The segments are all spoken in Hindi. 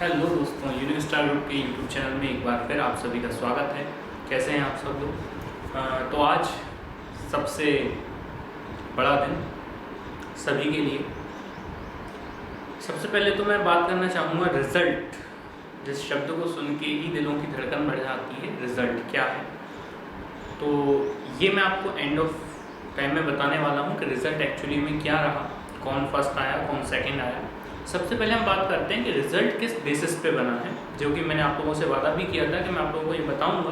हेलो दोस्तों, यूनिस्टार ग्रुप के यूट्यूब चैनल में एक बार फिर आप सभी का स्वागत है। कैसे हैं आप सब लोग? तो आज सबसे बड़ा दिन सभी के लिए। सबसे पहले तो मैं बात करना चाहूँगा रिज़ल्ट। जिस शब्द को सुन के ही दिलों की धड़कन बढ़ जाती है, रिज़ल्ट क्या है। तो ये मैं आपको एंड ऑफ टाइम में बताने वाला हूँ कि रिज़ल्ट एक्चुअली में क्या रहा, कौन फर्स्ट आया, कौन सेकंड आया। सबसे पहले हम बात करते हैं कि रिज़ल्ट किस बेसिस पे बना है, जो कि मैंने आप लोगों से वादा भी किया था कि मैं आप लोगों को ये बताऊंगा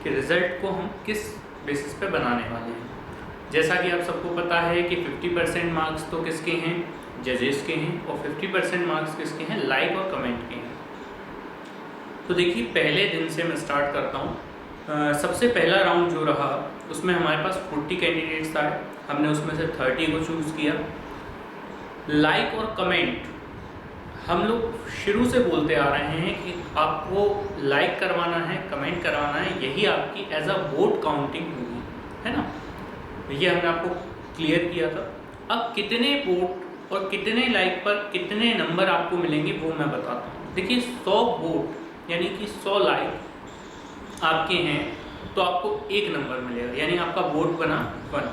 कि रिज़ल्ट को हम किस बेसिस पे बनाने वाले हैं। जैसा कि आप सबको पता है कि 50% मार्क्स तो किसके हैं, जजेस के हैं, और 50% मार्क्स किसके हैं, लाइक और कमेंट के हैं। तो देखिए, पहले दिन से मैं स्टार्ट करता हूँ। सबसे पहला राउंड जो रहा उसमें हमारे पास 40 कैंडिडेट्स आए। हमने उसमें से 30 को चूज़ किया। लाइक और कमेंट हम लोग शुरू से बोलते आ रहे हैं कि आपको लाइक करवाना है, कमेंट करवाना है, यही आपकी एज अ वोट काउंटिंग होगी, है ना। ये हमने आपको क्लियर किया था। अब कितने वोट और कितने लाइक पर कितने नंबर आपको मिलेंगे वो मैं बताता हूँ। देखिए, 100 वोट यानी कि 100 लाइक आपके हैं तो आपको 1 नंबर मिलेगा, यानी आपका वोट बना 1।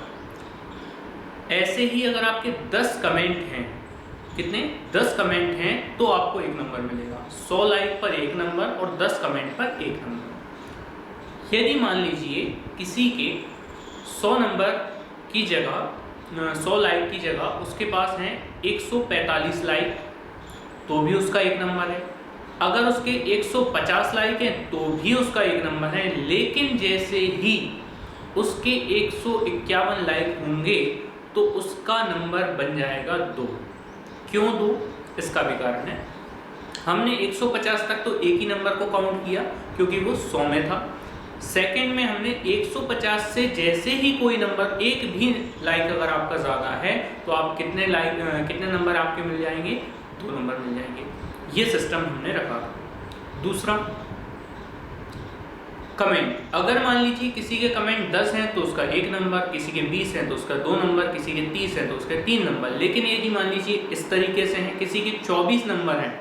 ऐसे ही अगर आपके 10 कमेंट हैं, कितने 10 कमेंट हैं तो आपको 1 नंबर मिलेगा। 100 लाइक पर 1 नंबर और 10 कमेंट पर 1 नंबर। यदि मान लीजिए किसी के 100 नंबर की जगह 100 लाइक की जगह उसके पास हैं 145 लाइक तो भी उसका 1 नंबर है। अगर उसके 150 लाइक हैं तो भी उसका 1 नंबर है। लेकिन जैसे ही उसके 151 लाइक होंगे तो उसका नंबर बन जाएगा 2। क्यों 2? इसका भी कारण है। हमने 150 तक तो एक ही नंबर को काउंट किया क्योंकि वो 100 में था। सेकंड में हमने 150 से जैसे ही कोई नंबर, एक भी लाइक अगर आपका ज़्यादा है तो आप कितने नंबर आपके मिल जाएंगे, 2 नंबर मिल जाएंगे। ये सिस्टम हमने रखा। दूसरा, कमेंट। अगर मान लीजिए किसी के कमेंट 10 हैं तो उसका 1 नंबर, किसी के 20 हैं तो उसका 2 नंबर, किसी के 30 हैं तो उसके 3 नंबर। लेकिन यदि मान लीजिए इस तरीके से हैं, किसी के 24 नंबर हैं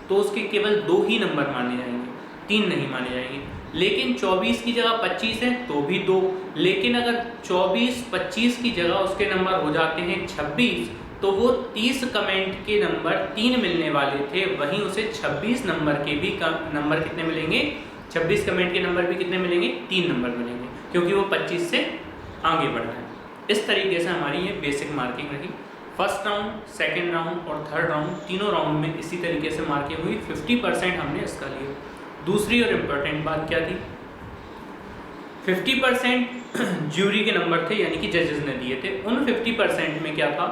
तो उसके केवल 2 ही नंबर माने जाएंगे, 3 नहीं माने जाएंगे। लेकिन 24 की जगह 25 है तो भी 2। लेकिन अगर 24-25 की जगह उसके नंबर हो जाते हैं 26 तो वो 30 कमेंट के नंबर 3 मिलने वाले थे, वहीं उसे 26 नंबर के भी नंबर कितने मिलेंगे, 26 कमेंट के नंबर भी कितने मिलेंगे, 3 नंबर मिलेंगे, क्योंकि वो 25 से आगे बढ़ रहे हैं। इस तरीके से हमारी ये बेसिक मार्किंग रही। फर्स्ट राउंड, सेकंड राउंड और थर्ड राउंड, तीनों राउंड में इसी तरीके से मार्किंग हुई। 50% हमने इसका लिया। दूसरी और इम्पोर्टेंट बात क्या थी, 50% ज्यूरी के नंबर थे, यानी कि जजेस ने दिए थे। उन 50% में क्या था,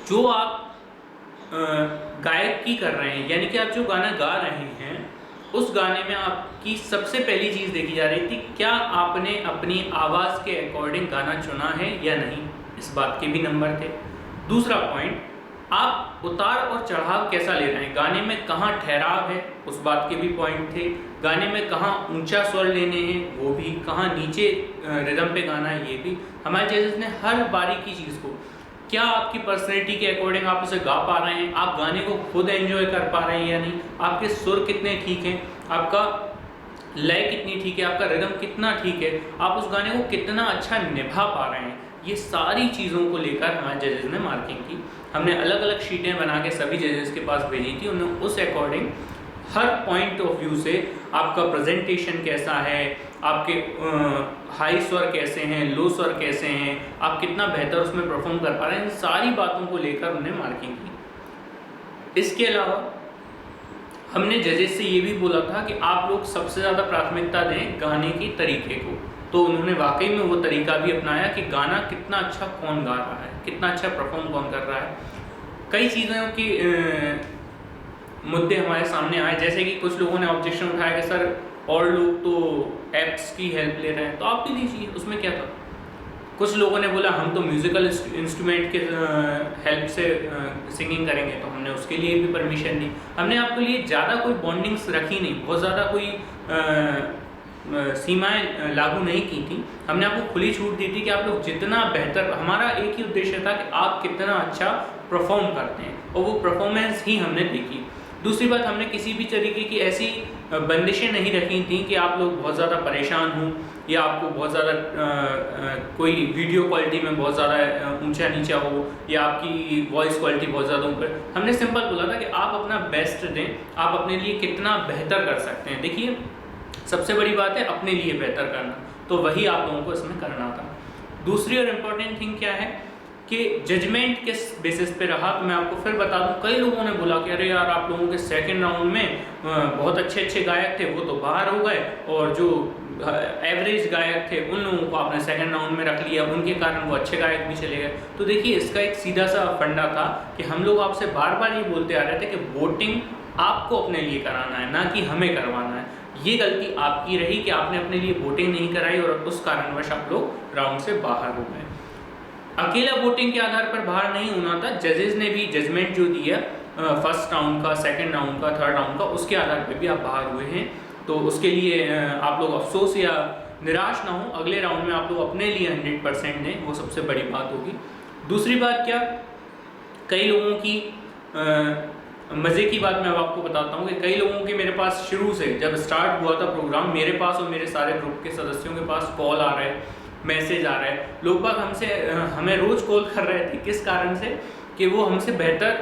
जो आप गायकी कर रहे हैं, यानी कि आप जो गाना गा रहे हैं उस गाने में आपकी सबसे पहली चीज़ देखी जा रही थी, क्या आपने अपनी आवाज़ के अकॉर्डिंग गाना चुना है या नहीं, इस बात के भी नंबर थे। दूसरा पॉइंट, आप उतार और चढ़ाव कैसा ले रहे हैं, गाने में कहाँ ठहराव है, उस बात के भी पॉइंट थे। गाने में कहाँ ऊंचा स्वर लेने हैं वो भी, कहाँ नीचे रिदम पे गाना है ये भी। हमारे जजेस ने हर बारीकी चीज़ को, क्या आपकी पर्सनैलिटी के अकॉर्डिंग आप उसे गा पा रहे हैं, आप गाने को खुद एंजॉय कर पा रहे हैं या नहीं, आपके सुर कितने ठीक हैं, आपका लय कितनी ठीक है, आपका रिदम कितना ठीक है, आप उस गाने को कितना अच्छा निभा पा रहे हैं, ये सारी चीज़ों को लेकर हमारे जजेस ने मार्किंग की। हमने अलग अलग शीटें बना के सभी जजेस के पास भेजी थी। उन्होंने उस according her point of view से आपका प्रेजेंटेशन कैसा है, आपके हाई स्वर कैसे हैं, लो स्वर कैसे हैं, आप कितना बेहतर उसमें परफॉर्म कर पा रहे हैं, इन सारी बातों को लेकर उन्हें मार्किंग की। इसके अलावा हमने जजेस से ये भी बोला था कि आप लोग सबसे ज़्यादा प्राथमिकता दें गाने के तरीके को। तो उन्होंने वाकई में वो तरीका भी अपनाया कि गाना कितना अच्छा कौन गा रहा है, कितना अच्छा परफॉर्म कौन कर रहा है। कई चीज़ों की मुद्दे हमारे सामने आए, जैसे कि कुछ लोगों ने ऑब्जेक्शन उठाया कि सर और लोग तो एप्स की हेल्प ले रहे हैं, तो आप भी लीजिए, उसमें क्या था। कुछ लोगों ने बोला हम तो म्यूज़िकल इंस्ट्रूमेंट के हेल्प से सिंगिंग करेंगे, तो हमने उसके लिए भी परमिशन दी। हमने आपके लिए ज़्यादा कोई बॉन्डिंग्स रखी नहीं, बहुत ज़्यादा कोई सीमाएं लागू नहीं की थी। हमने आपको खुली छूट दी थी कि आप लोग जितना बेहतर, हमारा एक ही उद्देश्य था कि आप कितना अच्छा परफॉर्म करते हैं, और वो परफॉर्मेंस ही हमने देखी। दूसरी बात, हमने किसी भी तरीके की ऐसी बंदिशें नहीं रखी थी कि आप लोग बहुत ज़्यादा परेशान हों या आपको बहुत ज़्यादा कोई वीडियो क्वालिटी में बहुत ज़्यादा ऊंचा नीचा हो या आपकी वॉइस क्वालिटी बहुत ज़्यादा ऊपर। हमने सिंपल बोला था कि आप अपना बेस्ट दें, आप अपने लिए कितना बेहतर कर सकते हैं। देखिए, सबसे बड़ी बात है अपने लिए बेहतर करना, तो वही आप लोगों को इसमें करना था। दूसरी और इम्पोर्टेंट थिंग क्या है कि जजमेंट किस बेसिस पे रहा, तो मैं आपको फिर बता दूं। कई लोगों ने बोला कि अरे यार, आप लोगों के सेकंड राउंड में बहुत अच्छे अच्छे गायक थे, वो तो बाहर हो गए, और जो एवरेज गायक थे उन लोगों को आपने सेकंड राउंड में रख लिया, उनके कारण वो अच्छे गायक भी चले गए। तो देखिए, इसका एक सीधा सा फंडा था कि हम लोग आपसे बार बार ये बोलते आ रहे थे कि वोटिंग आपको अपने लिए कराना है, ना कि हमें करवाना है। ये गलती आपकी रही कि आपने अपने लिए वोटिंग नहीं कराई और उस कारणवश आप लोग राउंड से बाहर हो गए। अकेला वोटिंग के आधार पर बाहर नहीं होना था, जजेस ने भी जजमेंट जो दिया फर्स्ट राउंड का, सेकंड राउंड का, थर्ड राउंड का, उसके आधार पर भी आप बाहर हुए हैं। तो उसके लिए आप लोग अफसोस या निराश ना हो, अगले राउंड में आप लोग अपने लिए 100% दें, वो सबसे बड़ी बात होगी। दूसरी बात क्या, कई लोगों की मज़े की बात मैं अब आपको बताता हूँ कि कई लोगों के मेरे पास शुरू से जब स्टार्ट हुआ था प्रोग्राम, मेरे पास और मेरे सारे ग्रुप के सदस्यों के पास कॉल आ रहे हैं, मैसेज आ रहा है, लोग बाग हमें रोज़ कॉल कर रहे थे। किस कारण से? कि वो हमसे बेहतर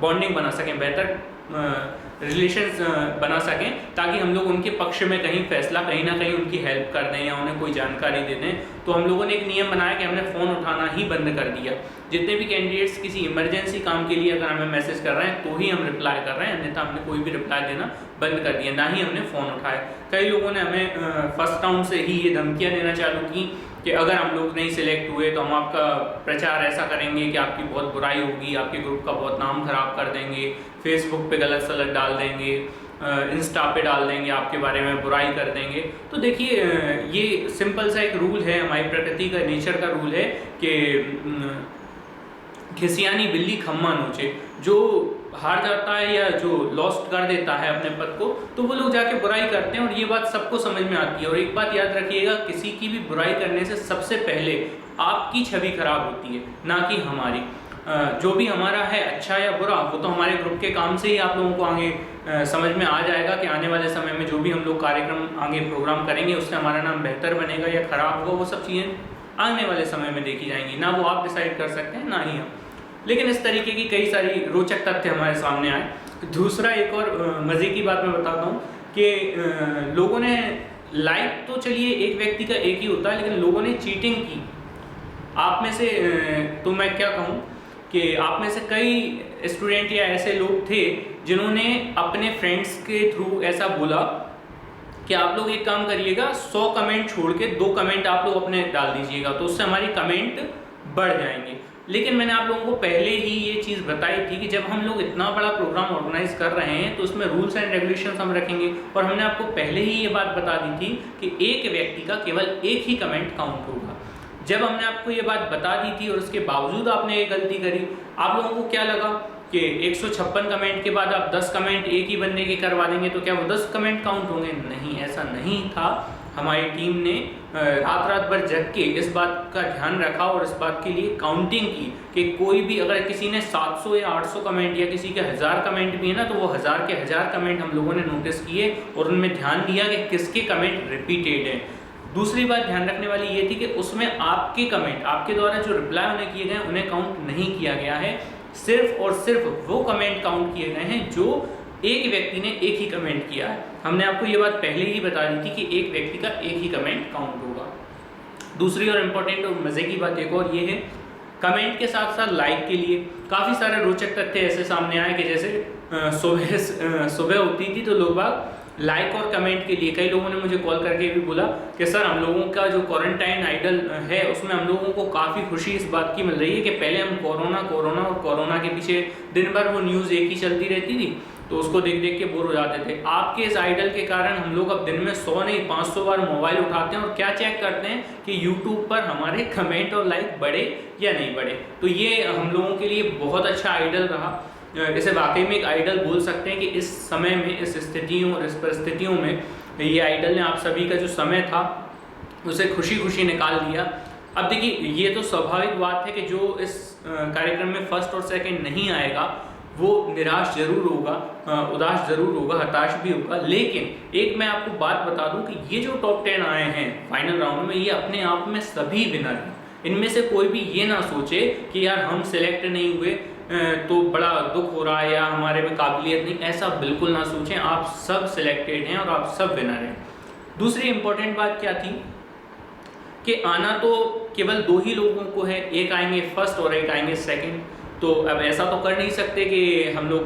बॉन्डिंग बना सकें, बेहतर रिलेशंस बना सकें, ताकि हम लोग उनके पक्ष में कहीं फैसला, कहीं ना कहीं उनकी हेल्प कर दें या उन्हें कोई जानकारी दे दें। तो हम लोगों ने एक नियम बनाया कि हमने फ़ोन उठाना ही बंद कर दिया। जितने भी कैंडिडेट्स किसी इमरजेंसी काम के लिए अगर हमें मैसेज कर रहे हैं तो ही हम रिप्लाई कर रहे हैं, अन्यथा हमने कोई भी रिप्लाई देना बंद कर दिया, ना ही हमने फ़ोन उठाया। कई लोगों ने हमें फर्स्ट राउंड से ही ये धमकियाँ देना चालू की कि अगर हम लोग नहीं सिलेक्ट हुए तो हम आपका प्रचार ऐसा करेंगे कि आपकी बहुत बुराई होगी, आपके ग्रुप का बहुत नाम खराब कर देंगे, फेसबुक पे गलत सलत डाल देंगे, इंस्टा पे डाल देंगे, आपके बारे में बुराई कर देंगे। तो देखिए, ये सिंपल सा एक रूल है, हमारी प्रकृति का, नेचर का रूल है कि खिसियानी बिल्ली खम्मा नोचे। जो हार जाता है या जो लॉस्ट कर देता है अपने पद को, तो वो लोग जाके बुराई करते हैं, और ये बात सबको समझ में आती है। और एक बात याद रखिएगा, किसी की भी बुराई करने से सबसे पहले आपकी छवि खराब होती है, ना कि हमारी। जो भी हमारा है, अच्छा या बुरा, वो तो हमारे ग्रुप के काम से ही आप लोगों को आगे समझ में आ जाएगा कि आने वाले समय में जो भी हम लोग कार्यक्रम आगे प्रोग्राम करेंगे उससे हमारा नाम बेहतर बनेगा या खराब होगा, वो सब चीज़ें आने वाले समय में देखी जाएंगी। ना वो आप डिसाइड कर सकते हैं, ना ही हम। लेकिन इस तरीके की कई सारी रोचक तथ्य हमारे सामने आए। दूसरा एक और मज़े की बात मैं बताता हूँ कि लोगों ने लाइक, तो चलिए एक व्यक्ति का एक ही होता है, लेकिन लोगों ने चीटिंग की। आप में से तो मैं क्या कहूँ कि आप में से कई स्टूडेंट या ऐसे लोग थे जिन्होंने अपने फ्रेंड्स के थ्रू ऐसा बोला कि आप लोग एक काम करिएगा, 100 कमेंट छोड़ के 2 कमेंट आप लोग अपने डाल दीजिएगा, तो उससे हमारी कमेंट बढ़ जाएंगे। लेकिन मैंने आप लोगों को पहले ही ये चीज़ बताई थी कि जब हम लोग इतना बड़ा प्रोग्राम ऑर्गेनाइज कर रहे हैं तो उसमें रूल्स एंड रेगुलेशंस हम रखेंगे, और हमने आपको पहले ही ये बात बता दी थी कि एक व्यक्ति का केवल एक ही कमेंट काउंट होगा। जब हमने आपको ये बात बता दी थी और उसके बावजूद आपने ये गलती करी, आप लोगों को क्या लगा कि 156 कमेंट के बाद आप 10 कमेंट एक ही बंदे के करवा देंगे तो क्या वो 10 कमेंट काउंट होंगे? नहीं, ऐसा नहीं था। हमारी टीम ने रात भर जग के इस बात का ध्यान रखा और इस बात के लिए काउंटिंग की कि कोई भी, अगर किसी ने 700 या 800 कमेंट या किसी के 1000 कमेंट भी है ना, तो वो 1000 के 1000 कमेंट हम लोगों ने नोटिस किए और उनमें ध्यान दिया कि किसके कमेंट रिपीटेड हैं। दूसरी बात ध्यान रखने वाली ये थी कि उसमें आपके कमेंट, आपके द्वारा जो रिप्लाई उन्हें किए गए उन्हें काउंट नहीं किया गया है। सिर्फ और सिर्फ वो कमेंट काउंट किए गए हैं जो एक व्यक्ति ने एक ही कमेंट किया है। हमने आपको ये बात पहले ही बता दी थी कि एक व्यक्ति का एक ही कमेंट काउंट होगा। दूसरी और इम्पोर्टेंट और मज़े की बात एक और ये है, कमेंट के साथ साथ लाइक के लिए काफ़ी सारे रोचक तथ्य ऐसे सामने आए कि जैसे सुबह होती थी तो लोग बाग लाइक और कमेंट के लिए, कई लोगों ने मुझे कॉल करके भी बोला कि सर, हम लोगों का जो क्वारंटाइन आइडल है उसमें हम लोगों को काफ़ी खुशी इस बात की मिल रही है कि पहले हम कोरोना के पीछे दिन भर वो न्यूज़ एक ही चलती रहती थी, तो उसको देख देख के बोर हो जाते थे। आपके इस आइडल के कारण हम लोग अब दिन में 100 नहीं 500 बार मोबाइल उठाते हैं और क्या चेक करते हैं कि यूट्यूब पर हमारे कमेंट और लाइक बढ़े या नहीं बढ़े। तो ये हम लोगों के लिए बहुत अच्छा आइडल रहा। इसे वाकई में एक आइडल बोल सकते हैं कि इस समय में, इस स्थितियों और इस परिस्थितियों में ये आइडल ने आप सभी का जो समय था उसे खुशी खुशी निकाल दिया। अब देखिए, ये तो स्वाभाविक बात है कि जो इस कार्यक्रम में फर्स्ट और सेकंड नहीं आएगा वो निराश जरूर होगा, उदास जरूर होगा, हताश भी होगा। लेकिन एक मैं आपको बात बता दूं कि ये जो टॉप 10 आए हैं फाइनल राउंड में, ये अपने आप में सभी विनर हैं। इनमें से कोई भी ये ना सोचे कि यार हम सिलेक्ट नहीं हुए तो बड़ा दुख हो रहा है या हमारे में काबिलियत नहीं, ऐसा बिल्कुल ना सोचें। आप सब सिलेक्टेड हैं और आप सब विनर हैं। दूसरी इंपॉर्टेंट बात क्या थी कि आना तो केवल 2 ही लोगों को है, एक आएंगे फर्स्ट और एक आएंगे सेकंड। तो अब ऐसा तो कर नहीं सकते कि हम लोग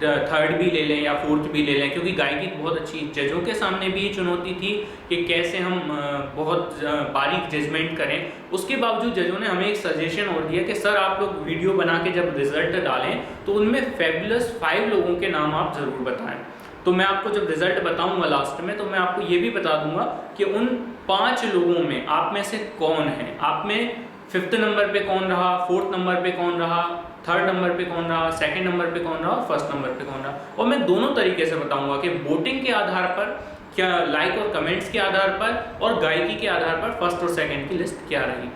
थर्ड भी ले लें या फोर्थ भी ले लें, क्योंकि गायकी बहुत अच्छी। जजों के सामने भी ये चुनौती थी कि कैसे हम बहुत बारीक जजमेंट करें। उसके बावजूद जजों ने हमें एक सजेशन और दिया कि सर आप लोग वीडियो बना के जब रिजल्ट डालें तो उनमें फेबुलस 5 लोगों के नाम आप ज़रूर बताएं। तो मैं आपको जब रिजल्ट बताऊंगा लास्ट में, तो मैं आपको ये भी बता दूंगा कि उन 5 लोगों में आप में से कौन है, आप में 5th नंबर पे कौन रहा, 4th नंबर पे कौन रहा, 3rd नंबर पे कौन रहा, 2nd नंबर पे कौन रहा और 1st नंबर पे कौन रहा। और मैं दोनों तरीके से बताऊंगा कि वोटिंग के आधार पर, क्या लाइक और कमेंट्स के आधार पर, और गायकी के आधार पर 1st और 2nd की लिस्ट क्या रही।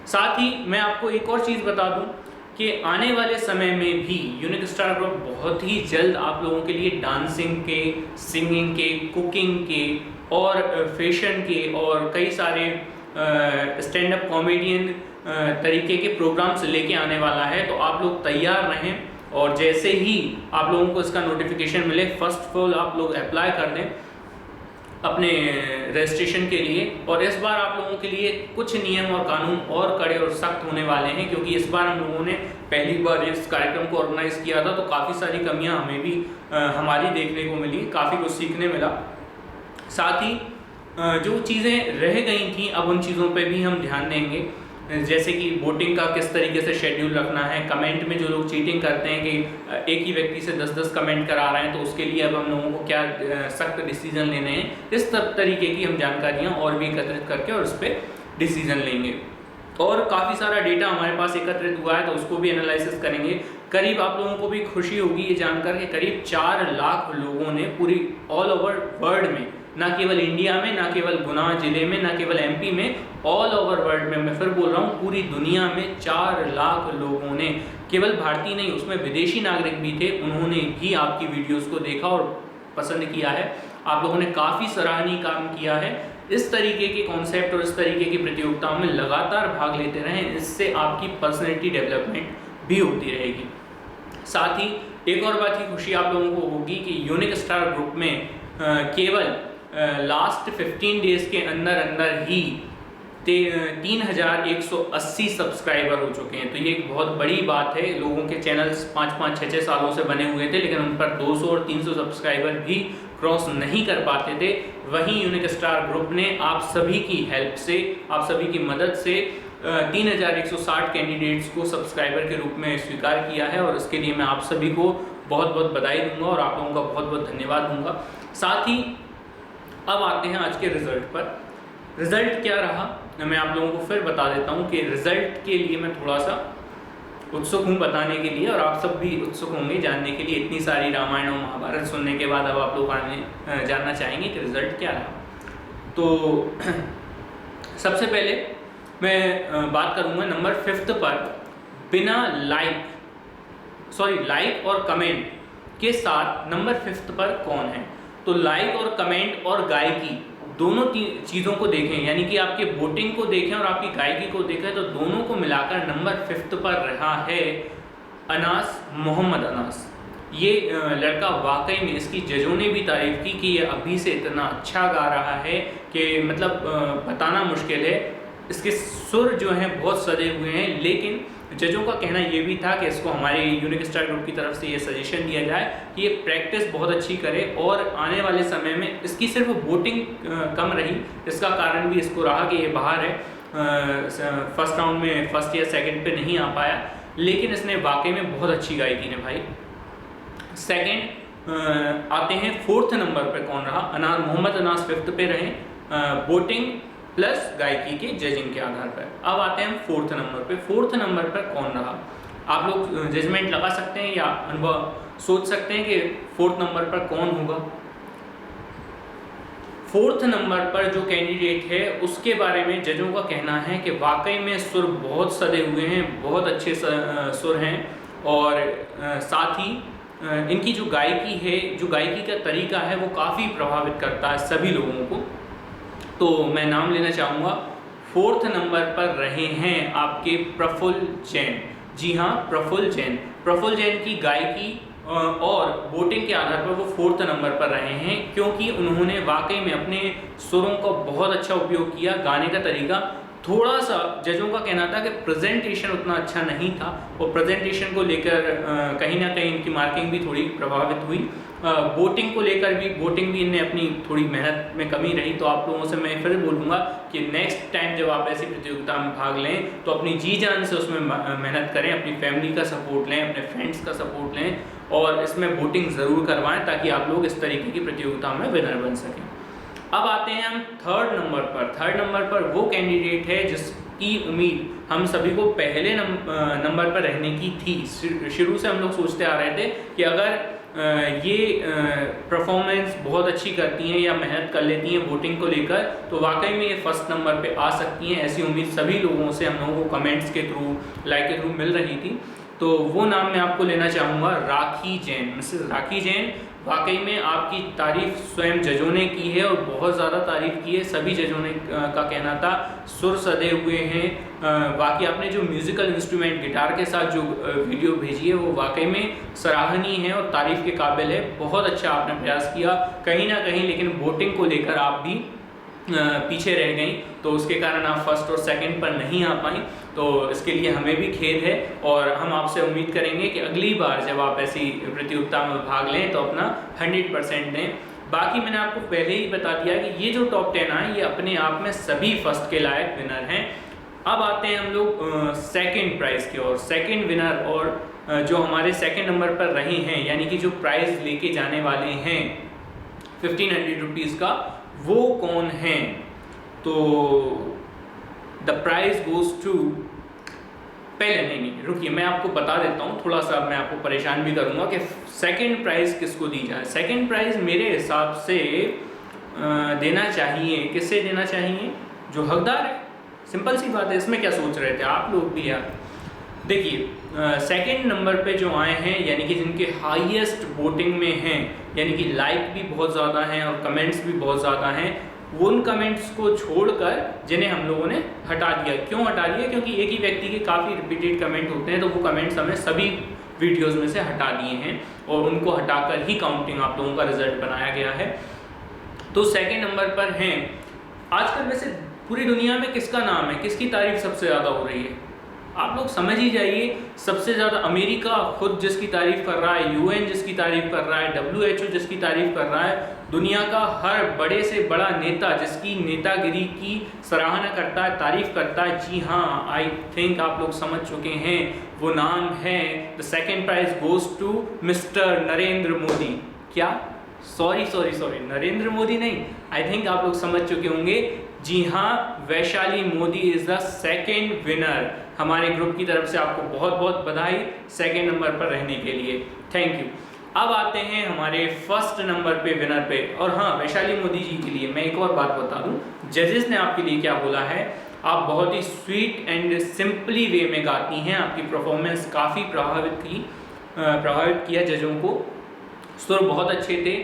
साथ ही मैं आपको एक और चीज़ बता दूं कि आने वाले समय में भी यूनिक स्टार ग्रुप बहुत ही जल्द आप लोगों के लिए डांसिंग के, सिंगिंग के, कुकिंग के और फैशन के और कई सारे स्टैंड अप कॉमेडियन तरीके के प्रोग्राम्स लेके आने वाला है। तो आप लोग तैयार रहें और जैसे ही आप लोगों को इसका नोटिफिकेशन मिले, फर्स्ट ऑफ ऑल आप लोग अप्लाई कर दें अपने रजिस्ट्रेशन के लिए। और इस बार आप लोगों के लिए कुछ नियम और कानून और कड़े और सख्त होने वाले हैं, क्योंकि इस बार हम लोगों ने पहली बार इस कार्यक्रम को ऑर्गेनाइज किया था, तो काफ़ी सारी कमियां हमें भी हमारी देखने को मिली, काफ़ी कुछ सीखने मिला। साथ ही जो चीज़ें रह गई थी अब उन चीज़ों पे भी हम ध्यान देंगे, जैसे कि वोटिंग का किस तरीके से शेड्यूल रखना है। कमेंट में जो लोग चीटिंग करते हैं कि एक ही व्यक्ति से 10-10 कमेंट करा रहे हैं, तो उसके लिए अब हम लोगों को क्या सख्त डिसीजन लेने हैं, इस तरीके की हम जानकारियाँ और भी एकत्रित करके और उस पर डिसीजन लेंगे। और काफ़ी सारा डेटा हमारे पास एकत्रित हुआ है, तो उसको भी एनालिसिस करेंगे। करीब आप लोगों को भी खुशी होगी ये जानकर कि करीब 4 लाख लोगों ने पूरी ऑल ओवर वर्ल्ड में, ना केवल इंडिया में, ना केवल गुना जिले में, ना केवल एमपी में, ऑल ओवर वर्ल्ड में, मैं फिर बोल रहा हूँ पूरी दुनिया में 4 लाख लोगों ने, केवल भारतीय नहीं उसमें विदेशी नागरिक भी थे, उन्होंने भी आपकी वीडियोस को देखा और पसंद किया है। आप लोगों ने काफ़ी सराहनीय काम किया है। इस तरीके के कॉन्सेप्ट और इस तरीके की प्रतियोगिताओं में लगातार भाग लेते रहें, इससे आपकी पर्सनैलिटी डेवलपमेंट भी होती रहेगी। साथ ही एक और बात की खुशी आप लोगों को होगी कि यूनिक स्टार ग्रुप में केवल लास्ट 15 डेज के अंदर ही 3180 सब्सक्राइबर हो चुके हैं। तो ये एक बहुत बड़ी बात है। लोगों के चैनल्स 5-5, 6-6 सालों से बने हुए थे, लेकिन उन पर 200 और 300 सब्सक्राइबर भी क्रॉस नहीं कर पाते थे। वहीं यूनिक स्टार ग्रुप ने आप सभी की हेल्प से, आप सभी की मदद से 3160 कैंडिडेट्स को सब्सक्राइबर के रूप में स्वीकार किया है, और इसके लिए मैं आप सभी को बहुत बहुत बधाई दूंगा और आप लोगों का बहुत बहुत धन्यवाद दूंगा। साथ ही अब आते हैं आज के रिजल्ट पर। रिजल्ट क्या रहा मैं आप लोगों को फिर बता देता हूं कि रिजल्ट के लिए मैं थोड़ा सा उत्सुक हूं बताने के लिए, और आप सब भी उत्सुक होंगे जानने के लिए। इतनी सारी रामायण और महाभारत सुनने के बाद अब आप लोग जानना चाहेंगे कि रिजल्ट क्या रहा। तो सबसे पहले मैं बात करूंगा नंबर 5th पर, बिना लाइक और कमेंट के साथ नंबर 5th पर कौन है। तो लाइक और कमेंट और गायकी दोनों चीज़ों को देखें, यानी कि आपके वोटिंग को देखें और आपकी गायकी को देखें, तो दोनों को मिलाकर नंबर 5th पर रहा है अनास, मोहम्मद अनास। ये लड़का वाकई में, इसकी जजों ने भी तारीफ की कि ये अभी से इतना अच्छा गा रहा है कि मतलब बताना मुश्किल है। इसके सुर जो हैं बहुत सजे हुए हैं, लेकिन जजों का कहना ये भी था कि इसको हमारे यूनिक स्टार ग्रुप की तरफ से ये सजेशन दिया जाए कि ये प्रैक्टिस बहुत अच्छी करे, और आने वाले समय में इसकी सिर्फ वोटिंग कम रही। इसका कारण भी इसको रहा कि ये बाहर है, फर्स्ट राउंड में फर्स्ट या सेकंड पे नहीं आ पाया, लेकिन इसने वाकई में बहुत अच्छी गायकी निभाई। सेकंड आते हैं 4th नंबर पे कौन रहा। मोहम्मद अनास 5th पे रहे वोटिंग प्लस गायकी के जजिंग के आधार पर। अब आते हैं 4th नंबर पे। 4th नंबर पर कौन रहा, आप लोग जजमेंट लगा सकते हैं या अनुभव सोच सकते हैं कि 4th नंबर पर कौन होगा। 4th नंबर पर जो कैंडिडेट है उसके बारे में जजों का कहना है कि वाकई में सुर बहुत सदे हुए हैं, बहुत अच्छे सुर हैं, और साथ ही इनकी जो गायकी है, जो गायकी का तरीका है वो काफ़ी प्रभावित करता है सभी लोगों को। तो मैं नाम लेना चाहूँगा, 4th नंबर पर रहे हैं आपके प्रफुल्ल जैन। जी हाँ, प्रफुल्ल जैन। प्रफुल्ल जैन की गायकी और वोटिंग के आधार पर वो 4th नंबर पर रहे हैं, क्योंकि उन्होंने वाकई में अपने सुरों का बहुत अच्छा उपयोग किया। गाने का तरीका थोड़ा सा जजों का कहना था कि प्रेजेंटेशन उतना अच्छा नहीं था, और प्रेजेंटेशन को लेकर कहीं ना कहीं इनकी मार्किंग भी थोड़ी प्रभावित हुई। वोटिंग को लेकर भी, वोटिंग भी इनने अपनी थोड़ी मेहनत में कमी रही। तो आप लोगों से मैं फिर बोलूँगा कि नेक्स्ट टाइम जब आप ऐसी प्रतियोगिता में भाग लें तो अपनी जी जान से उसमें मेहनत करें, अपनी फैमिली का सपोर्ट लें, अपने फ्रेंड्स का सपोर्ट लें, और इसमें वोटिंग ज़रूर करवाएं ताकि आप लोग इस तरीके की प्रतियोगिता में विनर बन सकें। अब आते हैं हम 3rd नंबर पर। 3rd नंबर पर वो कैंडिडेट है जिसकी उम्मीद हम सभी को पहले नंबर पर रहने की थी। शुरू से हम लोग सोचते आ रहे थे कि अगर ये परफॉर्मेंस बहुत अच्छी करती हैं या मेहनत कर लेती हैं वोटिंग को लेकर, तो वाकई में ये 1st नंबर पे आ सकती हैं। ऐसी उम्मीद सभी लोगों से हम लोगों को कमेंट्स के थ्रू, लाइक के थ्रू मिल रही थी। तो वो नाम मैं आपको लेना चाहूँगा, राखी जैन। मिसेस राखी जैन, वाकई में आपकी तारीफ स्वयं जजों ने की है, और बहुत ज़्यादा तारीफ की है। सभी जजों ने का कहना था सुर सधे हुए हैं। बाकी आपने जो म्यूज़िकल इंस्ट्रूमेंट गिटार के साथ जो वीडियो भेजी है वो वाकई में सराहनीय है और तारीफ के काबिल है। बहुत अच्छा आपने प्रयास किया कहीं ना कहीं, लेकिन वोटिंग को लेकर आप भी पीछे रह गई, तो उसके कारण आप 1st और 2nd पर नहीं आ पाई। तो इसके लिए हमें भी खेद है, और हम आपसे उम्मीद करेंगे कि अगली बार जब आप ऐसी प्रतियोगिता में भाग लें तो अपना 100% दें। बाकी मैंने आपको पहले ही बता दिया कि ये जो टॉप 10 आए ये अपने आप में सभी 1st के लायक विनर हैं। अब आते हैं हम लोग 2nd प्राइज़ की ओर। 2nd विनर और जो हमारे 2nd नंबर पर रहे हैं, यानी कि जो प्राइज़ लेके जाने वाले हैं 1500 रुपीज़ का, वो कौन हैं? तो द प्राइज गोज टू, पहले नहीं रुकिए, मैं आपको बता देता हूँ, थोड़ा सा मैं आपको परेशान भी करूँगा कि 2nd प्राइज़ किसको दी जाए। 2nd प्राइज़ मेरे हिसाब से देना चाहिए, किससे देना चाहिए? जो हकदार है। सिंपल सी बात है, इसमें क्या सोच रहे थे आप लोग भी यार? देखिए 2nd नंबर पे जो आए हैं, यानी कि जिनके हाईएस्ट वोटिंग में हैं, यानी कि लाइक भी बहुत ज़्यादा हैं और कमेंट्स भी बहुत ज़्यादा हैं, उन कमेंट्स को छोड़कर जिन्हें हम लोगों ने हटा दिया। क्यों हटा दिया? क्योंकि एक ही व्यक्ति के काफ़ी रिपीटेड कमेंट होते हैं, तो वो कमेंट्स हमें सभी वीडियोज़ में से हटा दिए हैं, और उनको हटाकर ही काउंटिंग आप लोगों का रिजल्ट बनाया गया है। तो 2nd नंबर पर हैं। आजकल वैसे पूरी दुनिया में किसका नाम है, किसकी तारीफ सबसे ज़्यादा हो रही है? आप लोग समझ ही जाइए। सबसे ज़्यादा अमेरिका खुद जिसकी तारीफ कर रहा है, UN जिसकी तारीफ कर रहा है, WHO जिसकी तारीफ कर रहा है, दुनिया का हर बड़े से बड़ा नेता जिसकी नेतागिरी की सराहना करता है, तारीफ करता है। जी हाँ, आई थिंक आप लोग समझ चुके हैं, वो नाम है the 2nd prize goes to mister Narendra Modi. क्या? सॉरी, नरेंद्र मोदी नहीं, आई थिंक आप लोग समझ चुके होंगे। जी हाँ, Vaishali Modi is the 2nd winner. हमारे ग्रुप की तरफ से आपको बहुत बहुत बधाई 2nd नंबर पर रहने के लिए, थैंक यू। अब आते हैं हमारे 1st नंबर पे विनर पे। और हाँ, वैशाली मोदी जी के लिए मैं एक और बात बता दूं, जजेस ने आपके लिए क्या बोला है। आप बहुत ही स्वीट एंड सिंपली वे में गाती हैं, आपकी परफॉर्मेंस काफ़ी प्रभावित किया जजों को। सुर बहुत अच्छे थे,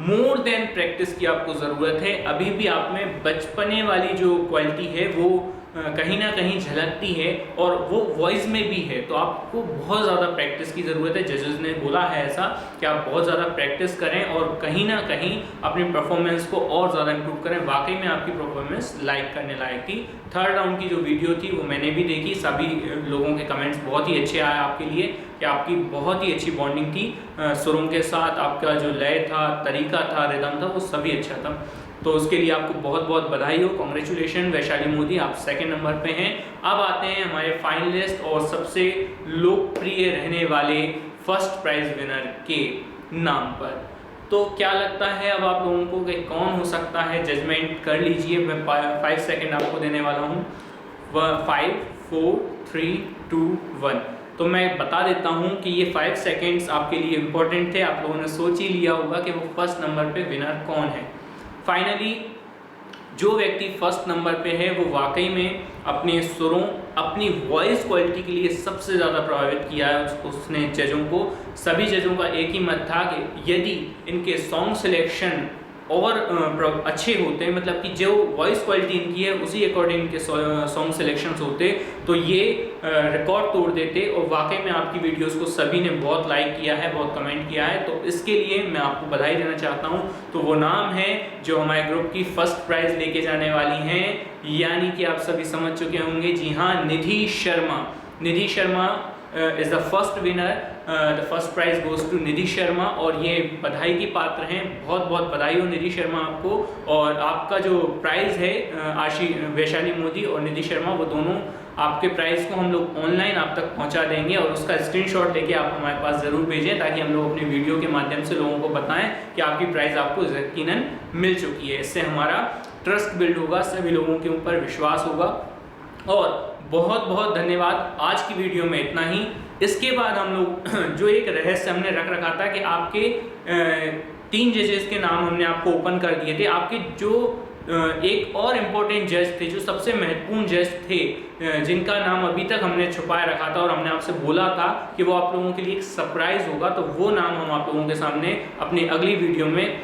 मोर देन प्रैक्टिस की आपको ज़रूरत है। अभी भी आप में बचपने वाली जो क्वालिटी है वो कहीं ना कहीं झलकती है, और वो वॉइस में भी है। तो आपको बहुत ज़्यादा प्रैक्टिस की ज़रूरत है। जजेस ने बोला है ऐसा कि आप बहुत ज़्यादा प्रैक्टिस करें और कहीं ना कहीं अपनी परफॉर्मेंस को और ज़्यादा इम्प्रूव करें। वाकई में आपकी परफॉर्मेंस लाइक करने लायक थी। 3rd राउंड की जो वीडियो थी वो मैंने भी देखी, सभी लोगों के कमेंट्स बहुत ही अच्छे आए आपके लिए कि आपकी बहुत ही अच्छी बॉन्डिंग थी सुरों के साथ, आपका जो लय था, तरीका था, रिदम था, वो सभी अच्छा था। तो उसके लिए आपको बहुत बहुत बधाई हो, कॉन्ग्रेचुलेशन वैशाली मोदी, आप 2nd नंबर पे हैं। अब आते हैं हमारे फाइनलिस्ट और सबसे लोकप्रिय रहने वाले 1st प्राइज विनर के नाम पर। तो क्या लगता है अब आप लोगों को कि कौन हो सकता है? जजमेंट कर लीजिए। मैं 5 सेकेंड आपको देने वाला हूँ। 5 4 3 2 1। तो मैं बता देता हूँ कि ये 5 सेकेंड्स आपके लिए इम्पोर्टेंट थे। आप लोगों ने सोच ही लिया होगा कि वो 1st नंबर पे विनर कौन है। फाइनली जो व्यक्ति फर्स्ट नंबर पे है वो वाकई में अपने सुरों, अपनी वॉइस क्वालिटी के लिए सबसे ज़्यादा प्रभावित किया है उसने जजों को। सभी जजों का एक ही मत था कि यदि इनके सॉन्ग सिलेक्शन और अच्छे होते हैं, मतलब कि जो वॉइस क्वालिटी इनकी है उसी अकॉर्डिंग इनके सॉन्ग सिलेक्शंस होते, तो ये रिकॉर्ड तोड़ देते। और वाकई में आपकी वीडियोस को सभी ने बहुत लाइक किया है, बहुत कमेंट किया है, तो इसके लिए मैं आपको बधाई देना चाहता हूं। तो वो नाम है जो हमारे ग्रुप की फर्स्ट प्राइज लेके जाने वाली हैं, यानी कि आप सभी समझ चुके होंगे, जी हाँ, Nidhi Sharma. Nidhi Sharma is the first winner. The first prize goes to Nidhi Sharma, और ये बधाई की पात्र हैं। बहुत बहुत बधाई हो निधि शर्मा आपको। और आपका जो प्राइज है वैशाली मोदी और निधि शर्मा, वो दोनों आपके प्राइज को हम लोग ऑनलाइन आप तक पहुंचा देंगे, और उसका स्क्रीनशॉट लेके आप हमारे पास ज़रूर भेजें, ताकि हम लोग अपने वीडियो के माध्यम से लोगों को बताएं कि आपकी प्राइज आपको यकीनन मिल चुकी है। इससे हमारा ट्रस्ट बिल्ड होगा, सभी लोगों के ऊपर विश्वास होगा। और बहुत बहुत धन्यवाद। आज की वीडियो में इतना ही। इसके बाद हम लोग जो एक रहस्य हमने रख रखा था कि आपके 3 जजेस के नाम हमने आपको ओपन कर दिए थे। आपके जो एक और इम्पोर्टेंट जज थे, जो सबसे महत्वपूर्ण जज थे, जिनका नाम अभी तक हमने छुपाए रखा था और हमने आपसे बोला था कि वो आप लोगों के लिए एक सरप्राइज होगा, तो वो नाम हम आप लोगों के सामने अपनी अगली वीडियो में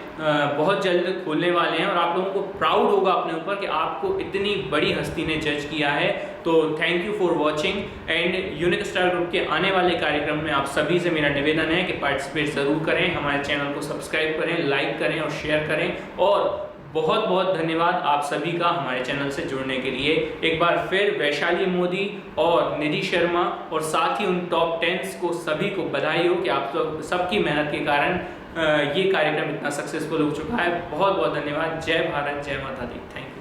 बहुत जल्द खोलने वाले हैं। और आप लोगों को प्राउड होगा अपने ऊपर कि आपको इतनी बड़ी हस्ती ने जज किया है। तो thank you for watching. And unique star group के आने वाले कार्यक्रम में आप सभी से मेरा निवेदन है कि पार्टिसिपेट ज़रूर करें, हमारे चैनल को सब्सक्राइब करें, लाइक करें और शेयर करें। और बहुत बहुत धन्यवाद आप सभी का हमारे चैनल से जुड़ने के लिए। एक बार फिर वैशाली मोदी और निधि शर्मा और साथ ही उन टॉप 10 को सभी को बधाई हो कि आप सबकी मेहनत के कारण ये कार्यक्रम इतना सक्सेसफुल हो चुका है। बहुत बहुत धन्यवाद। जय भारत, जय माता दी। Thank you.